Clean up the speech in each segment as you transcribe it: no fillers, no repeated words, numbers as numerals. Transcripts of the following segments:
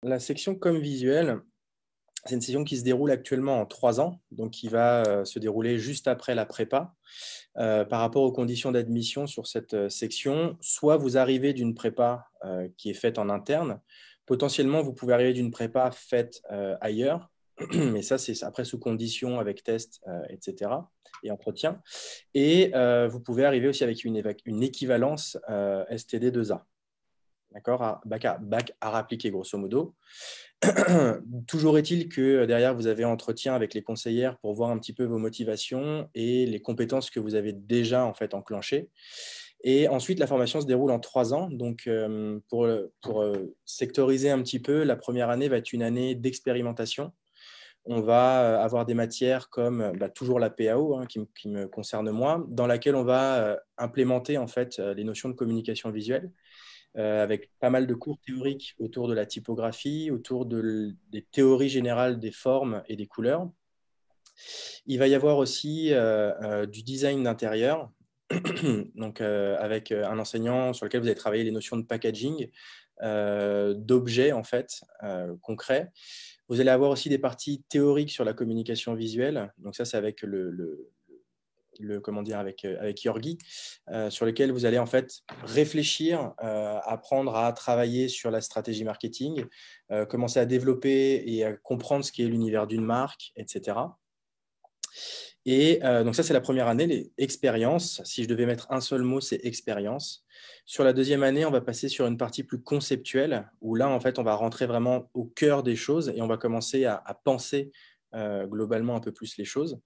La section com visuel, c'est une section qui se déroule actuellement en 3 ans, donc qui va, se dérouler juste après la prépa. Par rapport aux conditions d'admission sur cette, section, soit vous arrivez d'une prépa, qui est faite en interne. Potentiellement, vous pouvez arriver d'une prépa faite, ailleurs, mais ça, c'est après sous condition avec test, et cetera et entretien et vous pouvez arriver aussi avec une équivalence, STD2A. D'accord? Bac art appliqué grosso modo. Toujours est-il que derrière, vous avez entretien avec les conseillères pour voir un petit peu vos motivations et les compétences que vous avez déjà en fait enclenchées. Et ensuite, la formation se déroule en 3 ans. Donc, pour sectoriser un petit peu, la première année va être une année d'expérimentation. On va avoir des matières comme toujours la PAO, hein, qui me concerne moi, dans laquelle on va implémenter en fait les notions de communication visuelle avec pas mal de cours théoriques autour de la typographie, autour des théories générales des formes et des couleurs. Il va y avoir aussi du design d'intérieur, donc avec un enseignant sur lequel vous allez travailler les notions de packaging, d'objets en fait concrets. Vous allez avoir aussi des parties théoriques sur la communication visuelle. Donc ça, c'est avec comment dire, avec Yorgi, sur lequel vous allez en fait réfléchir, apprendre à travailler sur la stratégie marketing, commencer à développer et à comprendre ce qu'est l'univers d'une marque, etc. Et donc ça, c'est la première année, les expériences. Si je devais mettre un seul mot, c'est expérience. Sur la deuxième année, on va passer sur une partie plus conceptuelle, où là, en fait, on va rentrer vraiment au cœur des choses et on va commencer à penser globalement un peu plus les choses.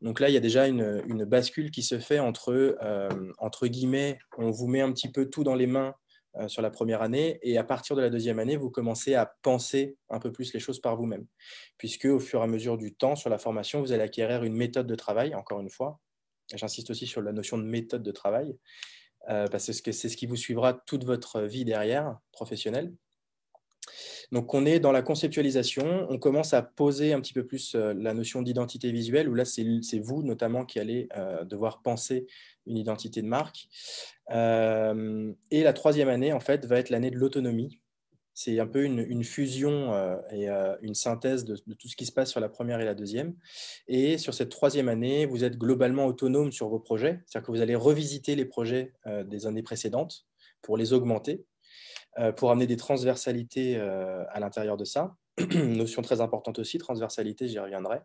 Donc là, il y a déjà une bascule qui se fait entre guillemets, on vous met un petit peu tout dans les mains sur la première année et à partir de la deuxième année, vous commencez à penser un peu plus les choses par vous-même. Puisque au fur et à mesure du temps, sur la formation, vous allez acquérir une méthode de travail, encore une fois. J'insiste aussi sur la notion de méthode de travail, parce que c'est ce qui vous suivra toute votre vie derrière, professionnelle. Donc, on est dans la conceptualisation, on commence à poser un petit peu plus la notion d'identité visuelle, où là, c'est vous notamment qui allez devoir penser une identité de marque. Et la troisième année, en fait, va être l'année de l'autonomie. C'est un peu une fusion et une synthèse de tout ce qui se passe sur la première et la deuxième. Et sur cette troisième année, vous êtes globalement autonome sur vos projets, c'est-à-dire que vous allez revisiter les projets des années précédentes pour les augmenter pour amener des transversalités à l'intérieur de ça. Notion très importante aussi, transversalité, j'y reviendrai.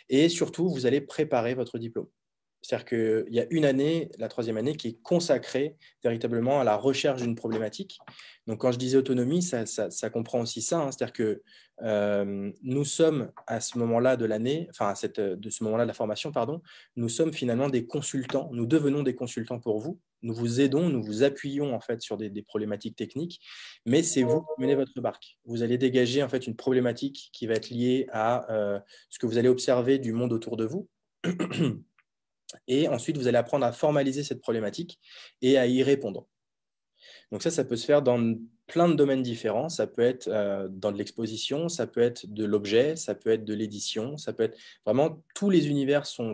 Et surtout, vous allez préparer votre diplôme. C'est-à-dire qu'il y a une année, la troisième année, qui est consacrée véritablement à la recherche d'une problématique. Donc, quand je disais autonomie, ça comprend aussi ça. Hein. C'est-à-dire que nous sommes à ce moment-là de l'année, enfin, de ce moment-là de la formation, pardon, nous sommes finalement des consultants. Nous devenons des consultants pour vous. Nous vous aidons, nous vous appuyons en fait sur des problématiques techniques, mais c'est vous qui menez votre barque. Vous allez dégager en fait une problématique qui va être liée à ce que vous allez observer du monde autour de vous. Et ensuite, vous allez apprendre à formaliser cette problématique et à y répondre. Donc ça peut se faire dans plein de domaines différents. Ça peut être dans de l'exposition, ça peut être de l'objet, ça peut être de l'édition, ça peut être vraiment tous les univers sont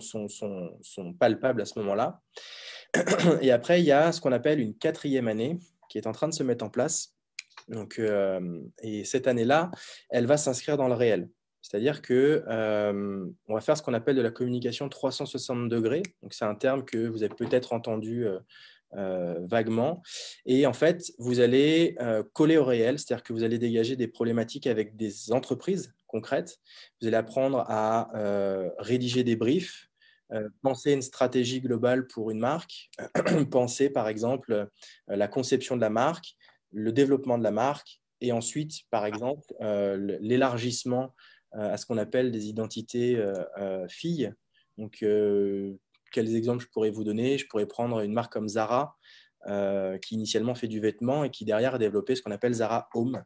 palpables à ce moment-là. Et après, il y a ce qu'on appelle une quatrième année qui est en train de se mettre en place. Donc, et cette année-là, elle va s'inscrire dans le réel. C'est-à-dire que on va faire ce qu'on appelle de la communication 360 degrés. Donc, c'est un terme que vous avez peut-être entendu vaguement. Et en fait, vous allez coller au réel, c'est-à-dire que vous allez dégager des problématiques avec des entreprises concrètes. Vous allez apprendre à rédiger des briefs, penser une stratégie globale pour une marque, penser par exemple la conception de la marque, le développement de la marque et ensuite, par exemple, l'élargissement à ce qu'on appelle des identités filles. Donc, quels exemples je pourrais vous donner? Je pourrais prendre une marque comme Zara, qui initialement fait du vêtement et qui derrière a développé ce qu'on appelle Zara Home.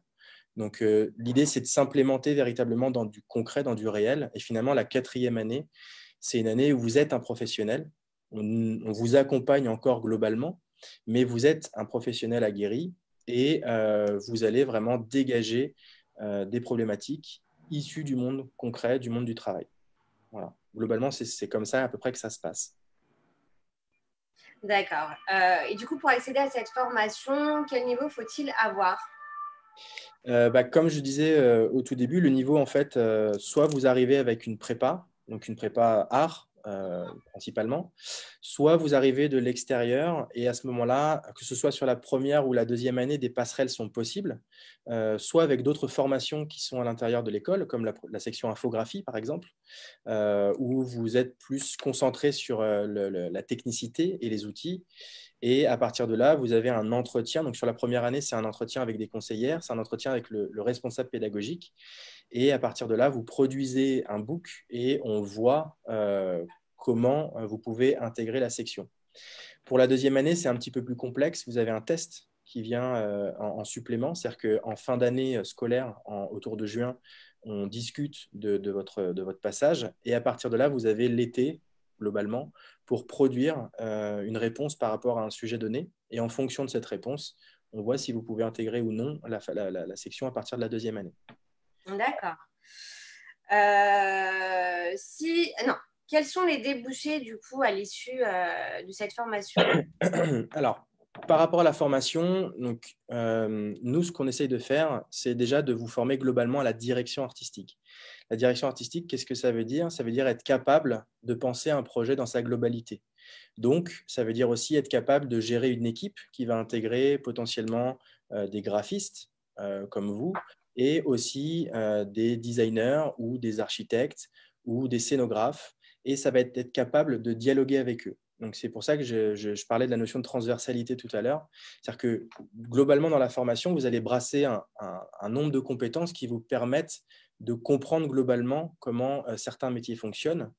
Donc, l'idée, c'est de s'implémenter véritablement dans du concret, dans du réel. Et finalement, la quatrième année, c'est une année où vous êtes un professionnel. On vous accompagne encore globalement, mais vous êtes un professionnel aguerri et vous allez vraiment dégager des problématiques issues du monde concret, du monde du travail. Voilà. Globalement, c'est comme ça à peu près que ça se passe. D'accord. Et du coup, pour accéder à cette formation, quel niveau faut-il avoir? Comme je disais au tout début, le niveau, en fait, soit vous arrivez avec une prépa, donc une prépa art principalement, soit vous arrivez de l'extérieur et à ce moment-là, que ce soit sur la première ou la deuxième année, des passerelles sont possibles, soit avec d'autres formations qui sont à l'intérieur de l'école, comme la section infographie par exemple, où vous êtes plus concentré sur la technicité et les outils. Et à partir de là, vous avez un entretien. Donc, sur la première année, c'est un entretien avec des conseillères, c'est un entretien avec le responsable pédagogique. Et à partir de là, vous produisez un book et on voit comment vous pouvez intégrer la section. Pour la deuxième année, c'est un petit peu plus complexe. Vous avez un test qui vient en supplément. C'est-à-dire qu'en fin d'année scolaire, autour de juin, on discute de votre passage. Et à partir de là, vous avez l'été, globalement, pour produire une réponse par rapport à un sujet donné. Et en fonction de cette réponse, on voit si vous pouvez intégrer ou non la section à partir de la deuxième année. D'accord. Non. Quels sont les débouchés du coup à l'issue de cette formation? Alors, par rapport à la formation, donc, nous, ce qu'on essaye de faire, c'est déjà de vous former globalement à la direction artistique. La direction artistique, qu'est-ce que ça veut dire? Ça veut dire être capable de penser un projet dans sa globalité. Donc, ça veut dire aussi être capable de gérer une équipe qui va intégrer potentiellement des graphistes comme vous et aussi des designers ou des architectes ou des scénographes. Et ça va être capable de dialoguer avec eux. Donc, c'est pour ça que je parlais de la notion de transversalité tout à l'heure. C'est-à-dire que globalement, dans la formation, vous allez brasser un nombre de compétences qui vous permettent de comprendre globalement comment certains métiers fonctionnent.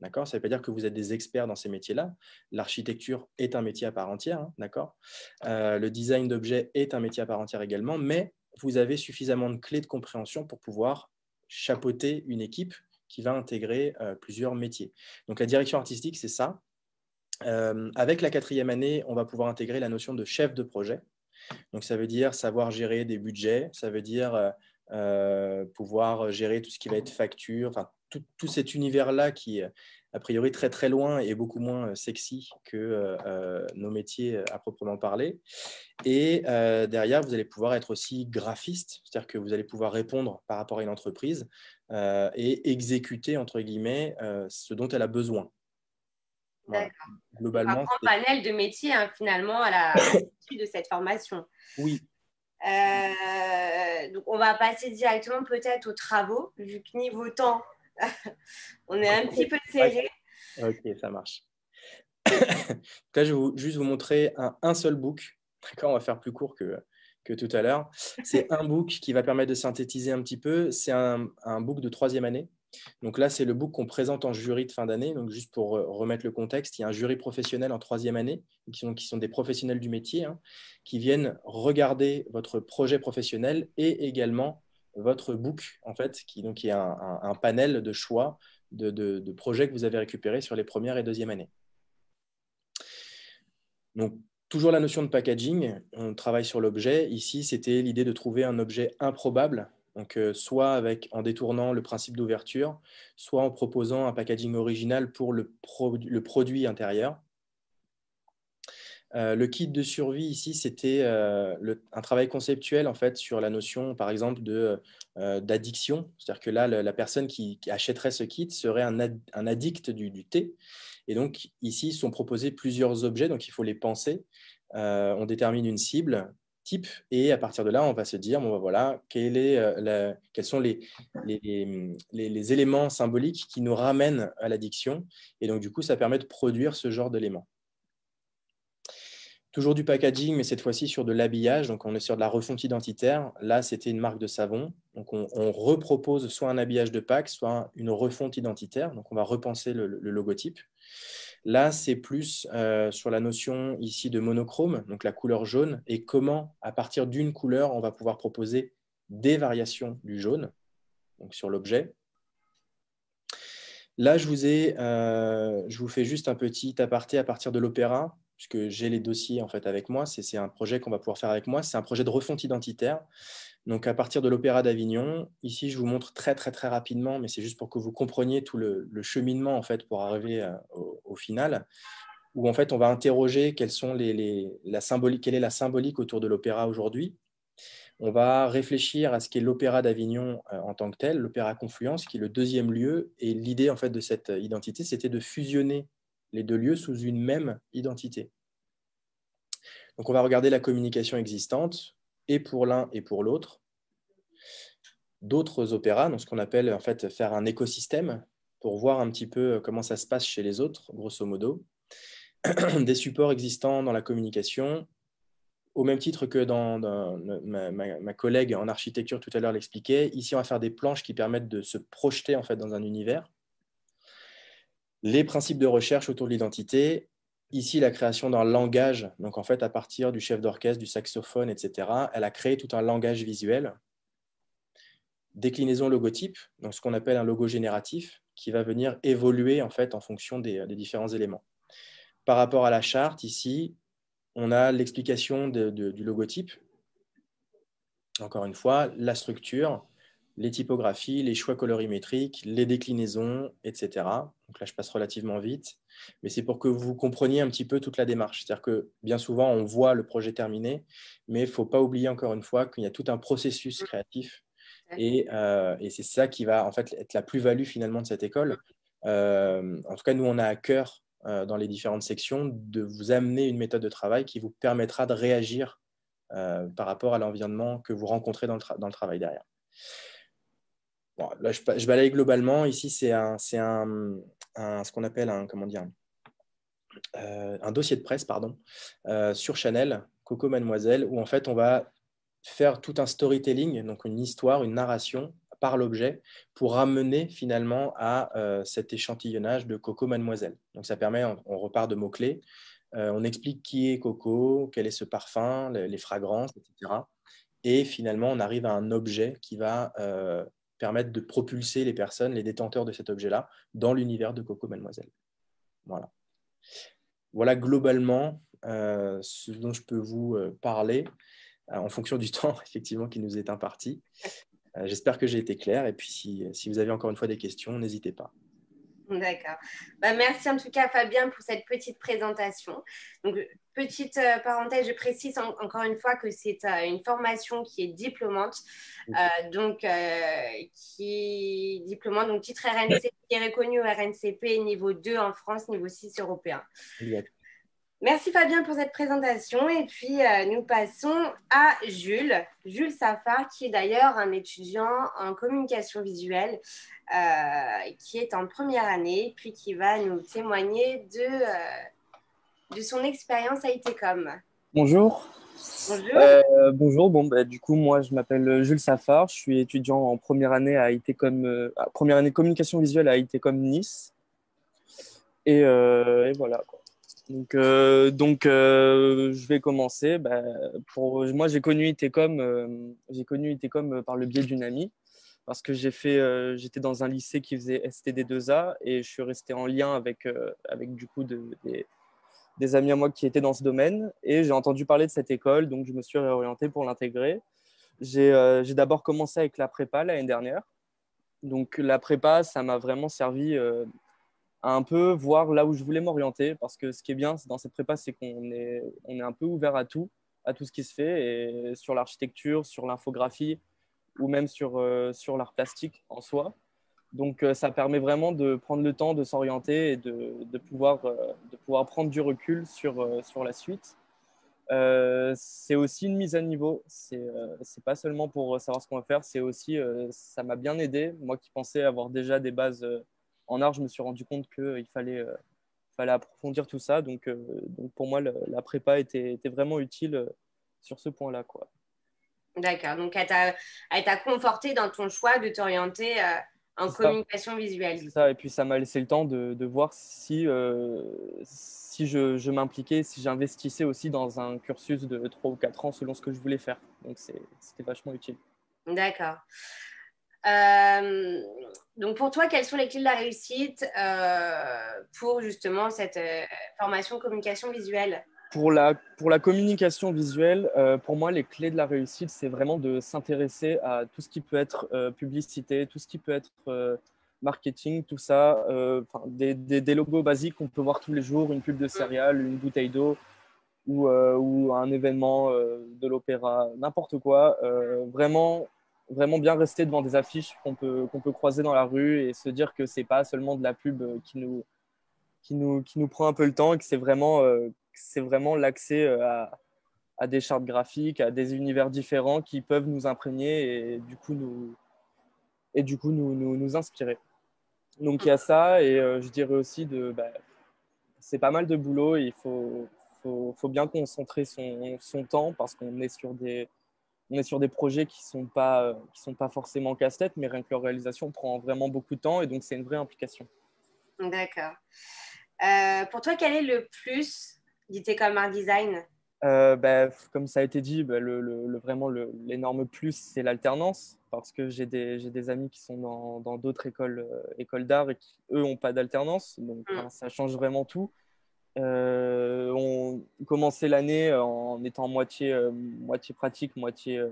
D'accord? Ça ne veut pas dire que vous êtes des experts dans ces métiers-là. L'architecture est un métier à part entière. Hein, d'accord? Le design d'objets est un métier à part entière également, mais vous avez suffisamment de clés de compréhension pour pouvoir chapeauter une équipe qui va intégrer plusieurs métiers. Donc, la direction artistique, c'est ça. Avec la quatrième année, on va pouvoir intégrer la notion de chef de projet. Donc, ça veut dire savoir gérer des budgets, ça veut dire pouvoir gérer tout ce qui va être facture, enfin, tout cet univers-là qui est a priori très très loin et beaucoup moins sexy que nos métiers à proprement parler. Et derrière, vous allez pouvoir être aussi graphiste, c'est-à-dire que vous allez pouvoir répondre par rapport à une entreprise et exécuter, entre guillemets, ce dont elle a besoin. Voilà. D'accord. Donc, un Globalement, grand panel de métiers finalement à l'issue de cette formation. oui. Donc, on va passer directement peut-être aux travaux, vu que niveau temps, on est un petit peu serré. Ok, ça marche. Là, je vais juste vous montrer un seul book. D'accord, on va faire plus court que tout à l'heure. C'est un book qui va permettre de synthétiser un petit peu. C'est un book de troisième année. Donc là, c'est le book qu'on présente en jury de fin d'année. Donc juste pour remettre le contexte, il y a un jury professionnel en troisième année, qui sont des professionnels du métier, hein, qui viennent regarder votre projet professionnel et également votre book, en fait, qui est un panel de choix de projets que vous avez récupérés sur les premières et deuxième années. Donc, toujours la notion de packaging, on travaille sur l'objet. Ici, c'était l'idée de trouver un objet improbable, donc soit en détournant le principe d'ouverture, soit en proposant un packaging original pour le produit intérieur. Le kit de survie ici, c'était un travail conceptuel en fait sur la notion, par exemple, d'addiction. C'est-à-dire que là, la personne qui achèterait ce kit serait un addict du thé. Et donc ici, ils sont proposés plusieurs objets, donc il faut les penser. On détermine une cible type et à partir de là, on va se dire, bon, voilà, quels sont les éléments symboliques qui nous ramènent à l'addiction. Et donc du coup, ça permet de produire ce genre d'éléments. Toujours du packaging, mais cette fois-ci sur de l'habillage. Donc, on est sur de la refonte identitaire. Là, c'était une marque de savon. Donc, on repropose soit un habillage de Pâques, soit une refonte identitaire. Donc, on va repenser le logotype. Là, c'est plus sur la notion ici de monochrome, donc la couleur jaune, et comment, à partir d'une couleur, on va pouvoir proposer des variations du jaune, donc sur l'objet. Là, je vous fais juste un petit aparté à partir de l'opéra, puisque j'ai les dossiers en fait avec moi. C'est un projet qu'on va pouvoir faire avec moi. C'est un projet de refonte identitaire. Donc, à partir de l'Opéra d'Avignon, ici, je vous montre très, très, très rapidement, mais c'est juste pour que vous compreniez tout le cheminement en fait pour arriver au final, où en fait, on va interroger quelle est la symbolique autour de l'opéra aujourd'hui. On va réfléchir à ce qu'est l'Opéra d'Avignon en tant que tel, l'Opéra Confluence, qui est le deuxième lieu. Et l'idée en fait, de cette identité, c'était de fusionner les deux lieux sous une même identité. Donc, on va regarder la communication existante, et pour l'un et pour l'autre. D'autres opéras, donc ce qu'on appelle en fait faire un écosystème, pour voir un petit peu comment ça se passe chez les autres, grosso modo. Des supports existants dans la communication, au même titre que ma collègue en architecture tout à l'heure l'expliquait. Ici, on va faire des planches qui permettent de se projeter en fait, dans un univers. Les principes de recherche autour de l'identité. Ici, la création d'un langage, donc en fait, à partir du chef d'orchestre, du saxophone, etc., elle a créé tout un langage visuel. Déclinaison logotype, donc ce qu'on appelle un logo génératif, qui va venir évoluer en fait en fonction des différents éléments. Par rapport à la charte, ici, on a l'explication du logotype. Encore une fois, la structure, les typographies, les choix colorimétriques, les déclinaisons, etc. Donc là, je passe relativement vite, mais c'est pour que vous compreniez un petit peu toute la démarche. C'est-à-dire que bien souvent, on voit le projet terminé, mais il ne faut pas oublier encore une fois qu'il y a tout un processus créatif. Et c'est ça qui va en fait être la plus-value finalement de cette école. En tout cas, nous, on a à cœur dans les différentes sections de vous amener une méthode de travail qui vous permettra de réagir par rapport à l'environnement que vous rencontrez dans le travail derrière. Bon, là, je balaye globalement. Ici, c'est ce qu'on appelle un dossier de presse sur Chanel, Coco Mademoiselle, où en fait, on va faire tout un storytelling, donc une histoire, une narration par l'objet, pour ramener finalement à cet échantillonnage de Coco Mademoiselle. Donc ça permet, on repart de mots-clés, on explique qui est Coco, quel est ce parfum, les fragrances, etc. Et finalement, on arrive à un objet qui va permettre de propulser les personnes, les détenteurs de cet objet-là, dans l'univers de Coco Mademoiselle. Voilà. Voilà globalement ce dont je peux vous parler en fonction du temps effectivement qui nous est imparti. J'espère que j'ai été clair et puis si vous avez encore une fois des questions, n'hésitez pas. D'accord. Merci en tout cas Fabien pour cette petite présentation. Donc, petite parenthèse, je précise encore une fois que c'est une formation qui est diplômante, qui est diplômante, donc titre RNCP, qui est reconnu au RNCP niveau 2 en France, niveau 6 européen. Exact. Merci Fabien pour cette présentation et puis nous passons à Jules Safar, qui est d'ailleurs un étudiant en communication visuelle qui est en première année puis qui va nous témoigner de son expérience à ITCOM. Bonjour. Bonjour. Bonjour, du coup moi je m'appelle Jules Safar, je suis étudiant en première année à ITCOM, première année de communication visuelle à ITCOM Nice et voilà quoi. Donc je vais commencer. Moi j'ai connu ITCOM par le biais d'une amie parce que j'étais dans un lycée qui faisait STD2A et je suis resté en lien avec du coup des amis à moi qui étaient dans ce domaine et j'ai entendu parler de cette école, donc je me suis réorienté pour l'intégrer. J'ai d'abord commencé avec la prépa l'année dernière. Donc la prépa, ça m'a vraiment servi à un peu voir là où je voulais m'orienter parce que ce qui est bien dans cette prépa, c'est qu'on est un peu ouvert à tout ce qui se fait, et sur l'architecture, sur l'infographie ou même sur l'art plastique en soi. Donc, ça permet vraiment de prendre le temps de s'orienter et de pouvoir prendre du recul sur la suite. C'est aussi une mise à niveau. C'est pas seulement pour savoir ce qu'on va faire, c'est aussi, ça m'a bien aidé. Moi qui pensais avoir déjà des bases en art, je me suis rendu compte qu'il fallait approfondir tout ça. Donc pour moi, la prépa était vraiment utile sur ce point-là, quoi. D'accord, donc elle t'a conforté dans ton choix de t'orienter en communication visuelle. C'est ça, et puis ça m'a laissé le temps de voir si je m'impliquais, si j'investissais aussi dans un cursus de 3 ou 4 ans selon ce que je voulais faire. Donc c'était vachement utile. D'accord. Donc pour toi, quelles sont les clés de la réussite pour justement cette formation communication visuelle? Pour la communication visuelle, pour moi, les clés de la réussite, c'est vraiment de s'intéresser à tout ce qui peut être publicité, tout ce qui peut être marketing, tout ça, des logos basiques qu'on peut voir tous les jours, une pub de céréales, une bouteille d'eau, ou un événement de l'opéra, n'importe quoi. Vraiment, vraiment bien rester devant des affiches qu'on peut croiser dans la rue et se dire que c'est pas seulement de la pub qui nous prend un peu le temps et que c'est vraiment l'accès à des chartes graphiques, à des univers différents qui peuvent nous imprégner et du coup nous inspirer. Donc il y a ça et je dirais aussi c'est pas mal de boulot et faut bien concentrer son temps parce qu'on est on est sur des projets qui sont pas forcément casse-tête, mais rien que leur réalisation prend vraiment beaucoup de temps et donc c'est une vraie implication. D'accord. Pour toi, quel est le plus d'Itecom Art Design? Comme ça a été dit, vraiment l'énorme plus, c'est l'alternance, parce que j'ai des amis qui sont dans d'autres écoles d'art et qui, eux, n'ont pas d'alternance. Donc, ça change vraiment tout. On commençait l'année en étant moitié pratique, moitié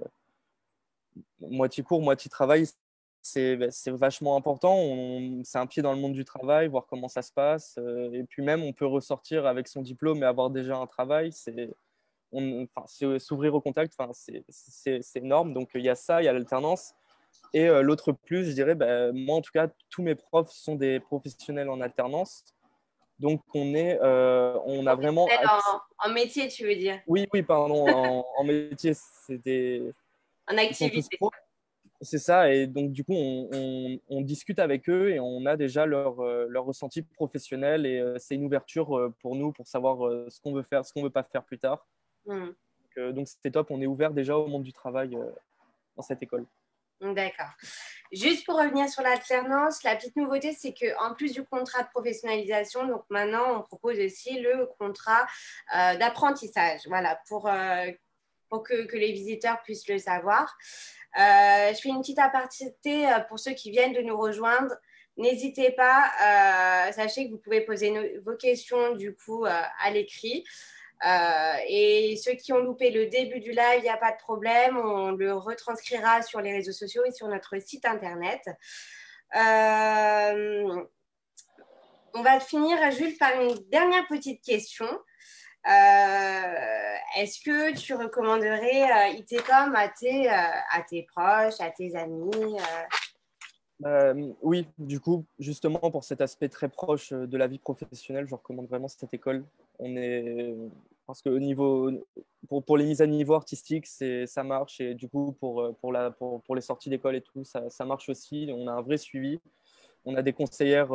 cours, moitié travail. C'est vachement important. C'est un pied dans le monde du travail, voir comment ça se passe. Et puis même, on peut ressortir avec son diplôme et avoir déjà un travail. S'ouvrir au contact, c'est énorme. Donc, il y a ça, il y a l'alternance. Et l'autre plus, je dirais, moi, en tout cas, tous mes profs sont des professionnels en alternance. Donc, on a vraiment… En métier, tu veux dire? Oui, pardon, en métier, En ils sont tous activité. pros. C'est ça. Et donc, du coup, on discute avec eux et on a déjà leur ressenti professionnel. Et c'est une ouverture pour nous pour savoir ce qu'on veut faire, ce qu'on ne veut pas faire plus tard. Donc c'était top, on est ouvert déjà au monde du travail dans cette école. D'accord. Juste pour revenir sur l'alternance, la petite nouveauté, c'est qu'en plus du contrat de professionnalisation, donc maintenant, on propose aussi le contrat d'apprentissage, voilà, pour que les visiteurs puissent le savoir. Je fais une petite aparté pour ceux qui viennent de nous rejoindre. N'hésitez pas, sachez que vous pouvez poser vos questions du coup à l'écrit. Et ceux qui ont loupé le début du live, il n'y a pas de problème, on le retranscrira sur les réseaux sociaux et sur notre site internet. On va finir, Jules, par une dernière petite question. Est-ce que tu recommanderais Itecom à tes proches, à tes amis? Oui, du coup, justement, pour cet aspect très proche de la vie professionnelle, je recommande vraiment cette école. Parce que pour les mises à niveau artistiques, ça marche. Et du coup, pour les sorties d'école et tout, ça marche aussi. On a un vrai suivi. On a des conseillères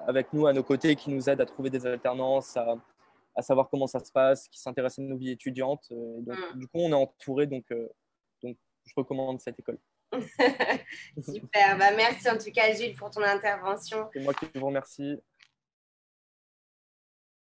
avec nous, à nos côtés, qui nous aident à trouver des alternances, à savoir comment ça se passe, qui s'intéressent à nos vies étudiantes. Du coup, on est entouré. Donc, je recommande cette école. Super, merci en tout cas Gilles pour ton intervention. C'est moi qui vous remercie.